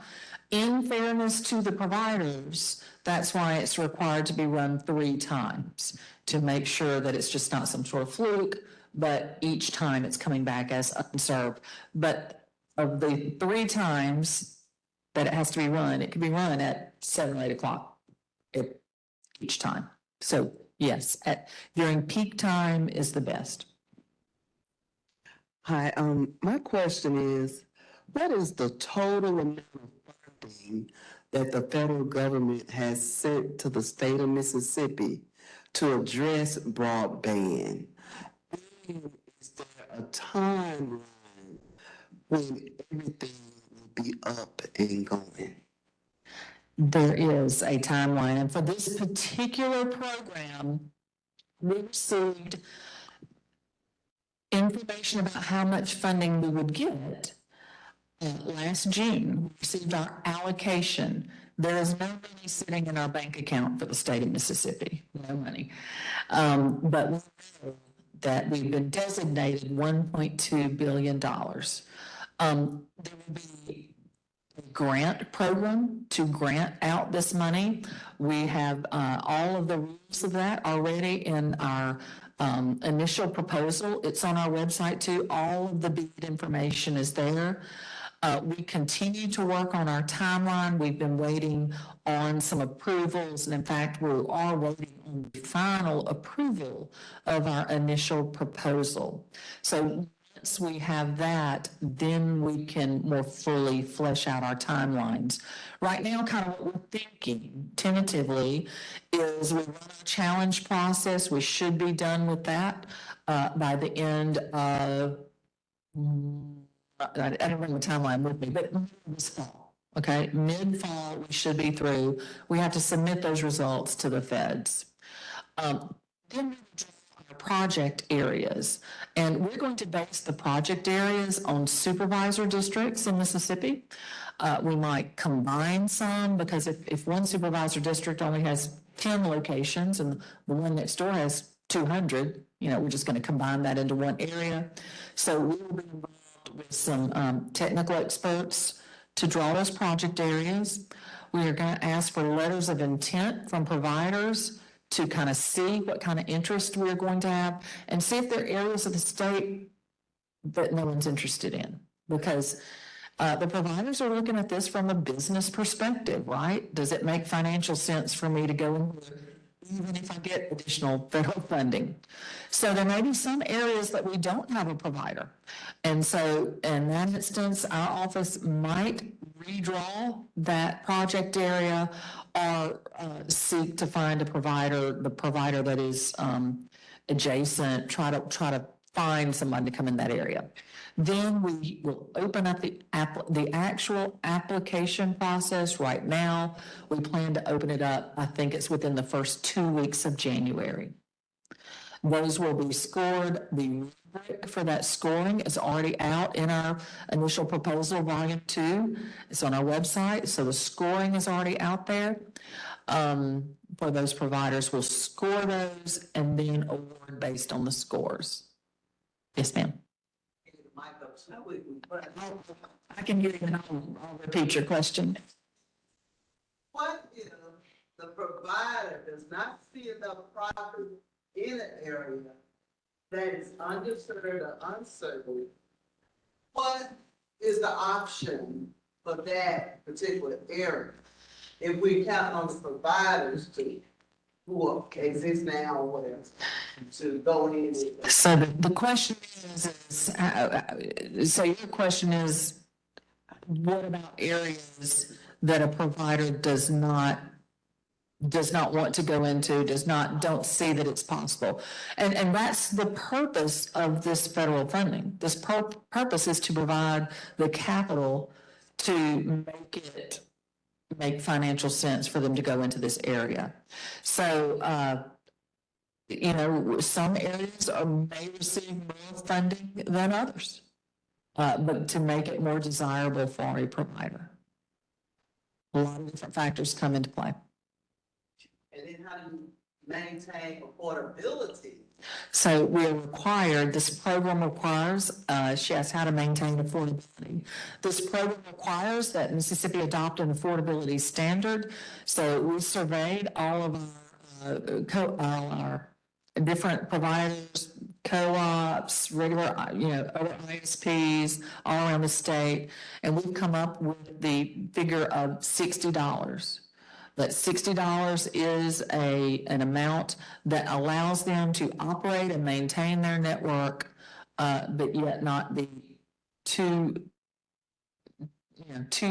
in fairness to the providers, that's why it's required to be run 3 times to make sure that it's just not some sort of fluke, but each time it's coming back as unserved. But of the 3 times that it has to be run, it can be run at 7 or 8 o'clock each time. So yes, during peak time is the best. Hi, my question is, what is the total amount of funding that the federal government has sent to the state of Mississippi to address broadband? And is there a timeline when everything will be up and going? There is a timeline, and for this particular program, we received information about how much funding we would get. Last June, we received our allocation. There is no money sitting in our bank account for the state of Mississippi, no money. But we know that we've been designated $1.2 billion. There will be a grant program to grant out this money. We have all of the rules of that already in our initial proposal. It's on our website too. All of the bid information is there. We continue to work on our timeline. We've been waiting on some approvals, and in fact, we are waiting on the final approval of our initial proposal. So once we have that, then we can more fully flesh out our timelines. Right now, kind of what we're thinking tentatively is we run a challenge process. We should be done with that by the end of I don't bring the timeline with me, but this fall, okay? Mid-fall, we should be through. We have to submit those results to the feds. Then we draw our project areas, and we're going to base the project areas on supervisor districts in Mississippi. We might combine some, because if one supervisor district only has 10 locations and the one next door has 200, we're just going to combine that into one area. So we will be involved with some technical experts to draw those project areas. We are going to ask for letters of intent from providers to kind of see what kind of interest we're going to have and see if there are areas of the state that no one's interested in. Because the providers are looking at this from a business perspective, right? Does it make financial sense for me to go in here even if I get additional federal funding? So there may be some areas that we don't have a provider. And so in that instance, our office might redraw that project area or seek to find the provider that is adjacent, try to find somebody to come in that area. Then we will open up the actual application process. Right now, we plan to open it up, I think it's within the first 2 weeks of January. Those will be scored. The rubric for that scoring is already out in our initial proposal, volume 2. It's on our website, so the scoring is already out there. For those providers, we'll score those and then award based on the scores. Yes, ma'am. I can hear you, and I'll repeat your question. What if the provider does not see enough profit in an area that is underserved or unserved? What is the option for that particular area? If we count on the providers who exist now or whatever, to go in. So the question is so your question is, what about areas that a provider does not want to go into, don't see that it's possible? And that's the purpose of this federal funding. This purpose is to provide the capital to make financial sense for them to go into this area. So, you know, some areas may receive more funding than others, but to make it more desirable for a provider. A lot of different factors come into play. And then how do you maintain affordability? So we're required, this program requires, she asked how to maintain affordability. This program requires that Mississippi adopt an affordability standard. So we surveyed all of our different providers, co-ops, regular, you know, other ISPs all around the state, and we've come up with the figure of $60. That $60 is an amount that allows them to operate and maintain their network, but yet not be too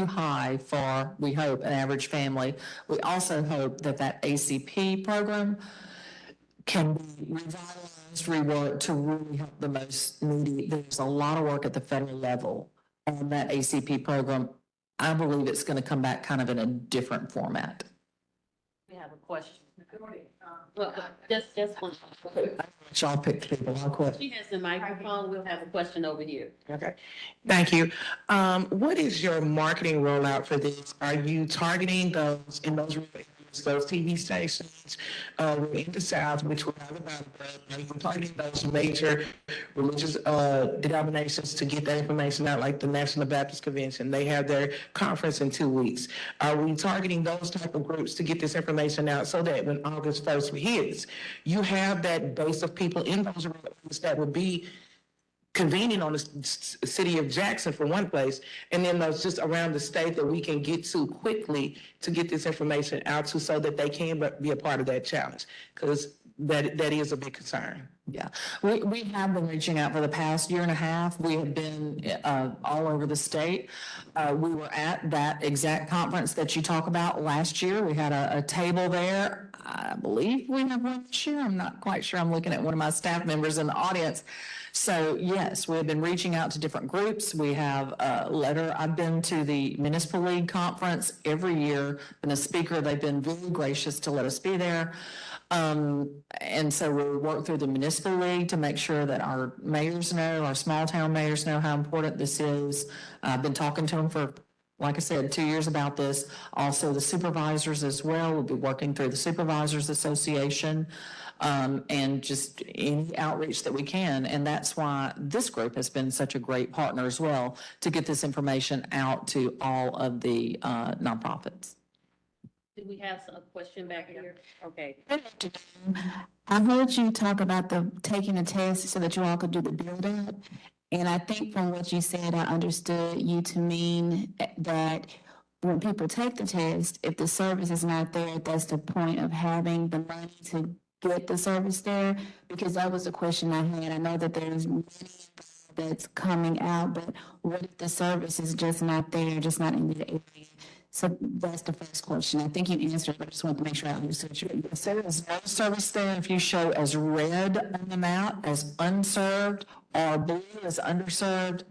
high for, we hope, an average family. We also hope that ACP program can be revitalized, reworked to really help the most needy. There's a lot of work at the federal level on that ACP program. I believe it's going to come back kind of in a different format. We have a question. Well, just one. Y'all pick people. I'll quit. She has the microphone. We'll have a question over here. Okay, thank you. What is your marketing rollout for this? Are you targeting those in those rural areas, those TV stations in the South, which will have about, are you targeting those major religious denominations to get that information out, like the National Baptist Convention? They have their conference in 2 weeks. Are we targeting those type of groups to get this information out so that when August 1st hits, you have that base of people in those areas that would be convening on the city of Jackson for one place, and then those just around the state that we can get to quickly to get this information out to so that they can be a part of that challenge, because that is a big concern. Yeah, we have been reaching out for the past year and a half. We have been all over the state. We were at that exact conference that you talk about last year. We had a table there. I believe we have one this year. I'm not quite sure. I'm looking at one of my staff members in the audience. So yes, we have been reaching out to different groups. We have a letter. I've been to the Municipal League Conference every year, been a speaker. They've been very gracious to let us be there. And so we work through the Municipal League to make sure that our mayors know, our small town mayors know how important this is. I've been talking to them for, like I said, 2 years about this. Also the supervisors as well. We'll be working through the Supervisors Association, and just any outreach that we can. And that's why this group has been such a great partner as well, to get this information out to all of the nonprofits. Do we have a question back here? Okay. I heard you talk about taking a test so that you all could do the build up. And I think from what you said, I understood you to mean that when people take the test, if the service is not there, that's the point of having the money to get the service there. Because that was the question I had. I know that there's money that's coming out, but what if the service is just not there, just not in the area? So that's the first question. I think you answered, but I just wanted to make sure I understood you. So there's no service there. If you show as red on the map as unserved or blue as underserved,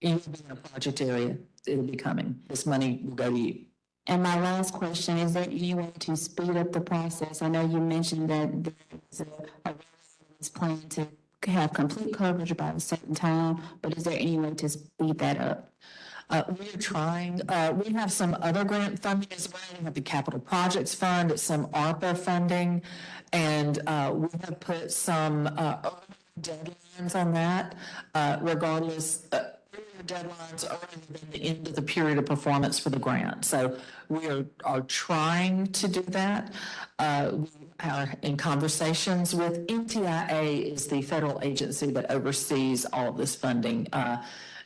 you'll be in a project area. It'll be coming. This money will go to you. And my last question, is there any way to speed up the process? I know you mentioned that there's a plan to have complete coverage by a certain time, but is there any way to speed that up? We're trying. We have some other grant funding as well. We have the Capital Projects Fund, some ARPA funding, and we have put some deadlines on that. Regardless, deadlines earlier than the end of the period of performance for the grant. So we are trying to do that. We are in conversations with NTIA, is the federal agency that oversees all of this funding.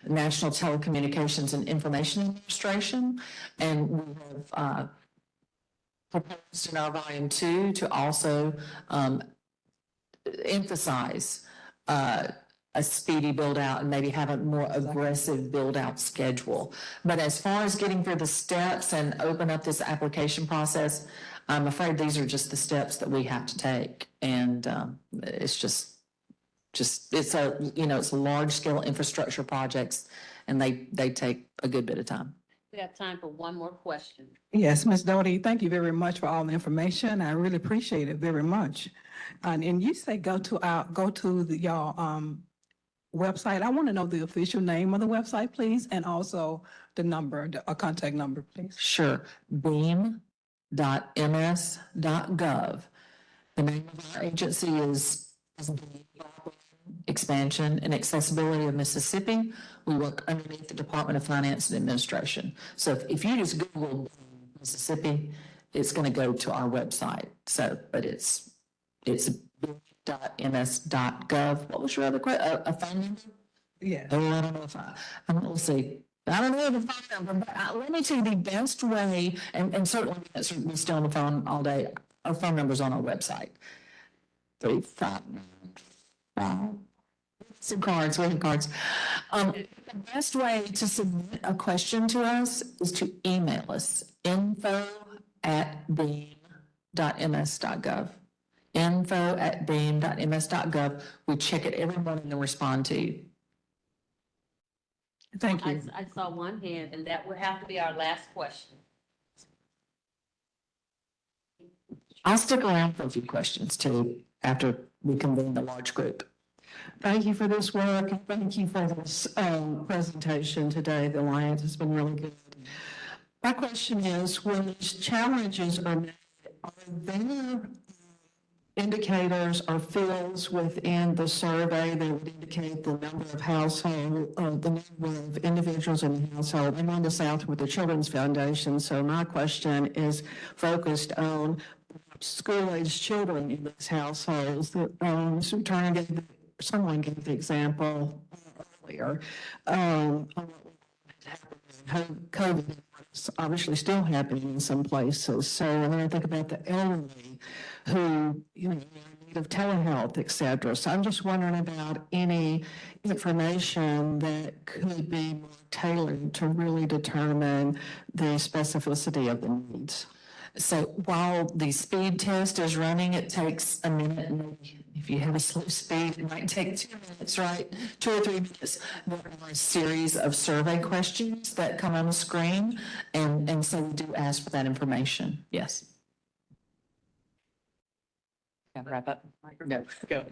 National Telecommunications and Information Administration, and we have proposed in our volume 2 to also emphasize a speedy build out and maybe have a more aggressive build out schedule. But as far as getting through the steps and open up this application process, I'm afraid these are just the steps that we have to take, and it's it's a large scale infrastructure projects, and they take a good bit of time. We have time for one more question. Yes, Ms. Doty, thank you very much for all the information. I really appreciate it very much. And you say go to y'all website. I want to know the official name of the website, please, and also the number, a contact number, please. Sure, beam.ms.gov. The name of our agency is Expansion and Accessibility of Mississippi. We work underneath the Department of Finance and Administration. So if you just Google Mississippi, it's going to go to our website. So, but it's beam.ms.gov. What was your other question? A phone number? Yes. Oh, I don't know if let's see. I don't know the phone number, but let me tell you the best way, and certainly we stay on the phone all day. Our phone number's on our website. 359. Some cards, we have cards. The best way to submit a question to us is to email us, info@beam.ms.gov. info@beam.ms.gov. We check it every morning and respond to you. Thank you. I saw one hand, and that would have to be our last question. I'll stick around for a few questions too, after we convene the large group. Thank you for this work, and thank you for this presentation today. The Alliance has been really good. My question is, when these challenges are made, are there indicators or fields within the survey that would indicate the number of household, the number of individuals in the household? I'm on the South with the Children's Foundation, so my question is focused on school-aged children in these households. Someone gave the example earlier. COVID is obviously still happening in some places. So when I think about the elderly who, are in need of telehealth, et cetera. So I'm just wondering about any information that could be more tailored to really determine the specificity of the needs. So while the speed test is running, it takes a minute. Maybe if you have a slow speed, it might take 2 minutes, right? 2 or 3 minutes. There are a series of survey questions that come on the screen. And so we do ask for that information. Yes. Wrap up. No, go.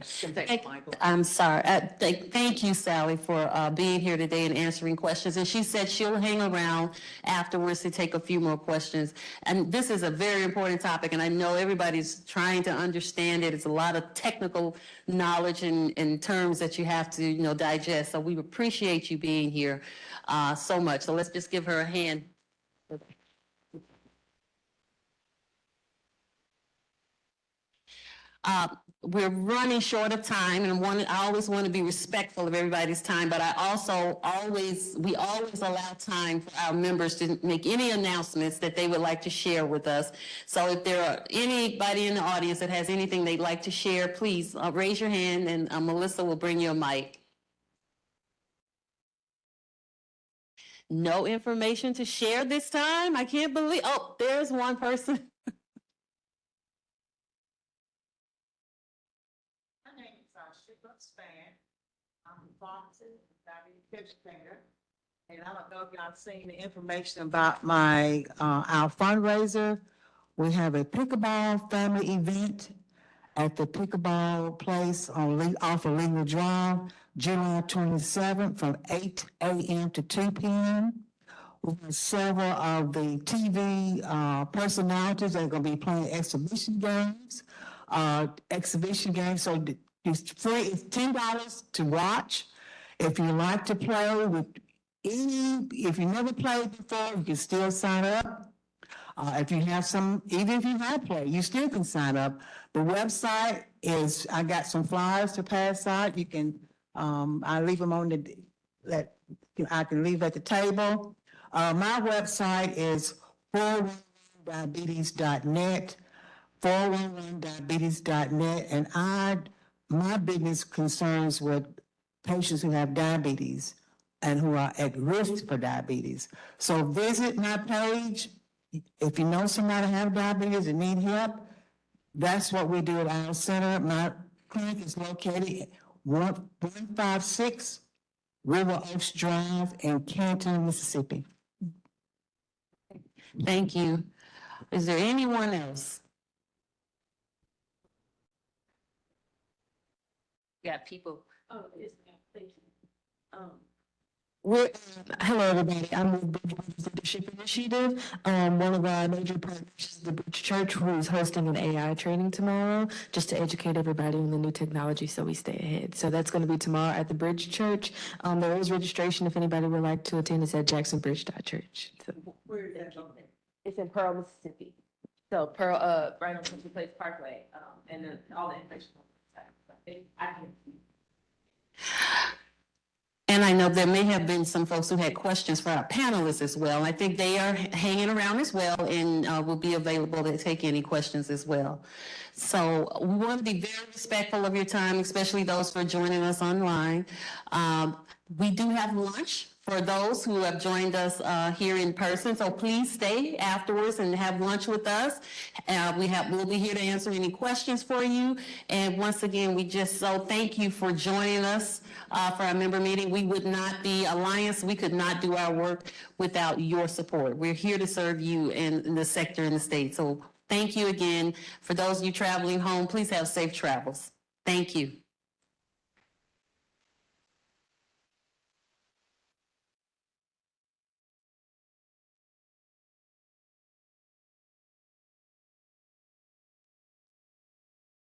I'm sorry. Thank you, Sally, for being here today and answering questions. And she said she'll hang around afterwards to take a few more questions. And this is a very important topic, and I know everybody's trying to understand it. It's a lot of technical knowledge and terms that you have to, digest. So we appreciate you being here so much. So let's just give her a hand. We're running short of time, and I always want to be respectful of everybody's time, but we always allow time for our members to make any announcements that they would like to share with us. So if there are anybody in the audience that has anything they'd like to share, please raise your hand, and Melissa will bring you a mic. No information to share this time? I can't believe, there's one person. I'm a pharmacist, diabetes patient, and I don't know if y'all seen the information about our fundraiser. We have a pickleball family event at the pickleball place off of Legal Drive, July 27th from 8 a.m. to 2 p.m. We have several of the TV personalities that are going to be playing exhibition games. So it's free. It's $10 to watch. If you like to play if you never played before, you can still sign up. Even if you have played, you still can sign up. The website is, I got some flyers to pass out. You can, I leave them I can leave at the table. My website is 411diabetes.net, 411diabetes.net, and my biggest concerns with patients who have diabetes and who are at risk for diabetes. So visit my page. If you know somebody have diabetes and need help, that's what we do at our center. My clinic is located at 156 River Oaks Drive in Canton, Mississippi. Thank you. Is there anyone else? Got people. Oh, yes, ma'am. Thank you. Hello, everybody. I'm with Bridge Leadership Initiative. One of our major partners is the Bridge Church, who is hosting an AI training tomorrow, just to educate everybody on the new technology so we stay ahead. So that's going to be tomorrow at the Bridge Church. There is registration if anybody would like to attend. It's at jacksonbridge.church. So. Where is that located? It's in Pearl, Mississippi. So right on Country Place Parkway, and then all the information on the site. I can. And I know there may have been some folks who had questions for our panelists as well. I think they are hanging around as well and will be available to take any questions as well. So we want to be very respectful of your time, especially those who are joining us online. We do have lunch for those who have joined us here in person. So please stay afterwards and have lunch with us. We'll be here to answer any questions for you. And once again, we just so thank you for joining us for our member meeting. We would not be Alliance. We could not do our work without your support. We're here to serve you in the sector in the state. So thank you again. For those of you traveling home, please have safe travels. Thank you.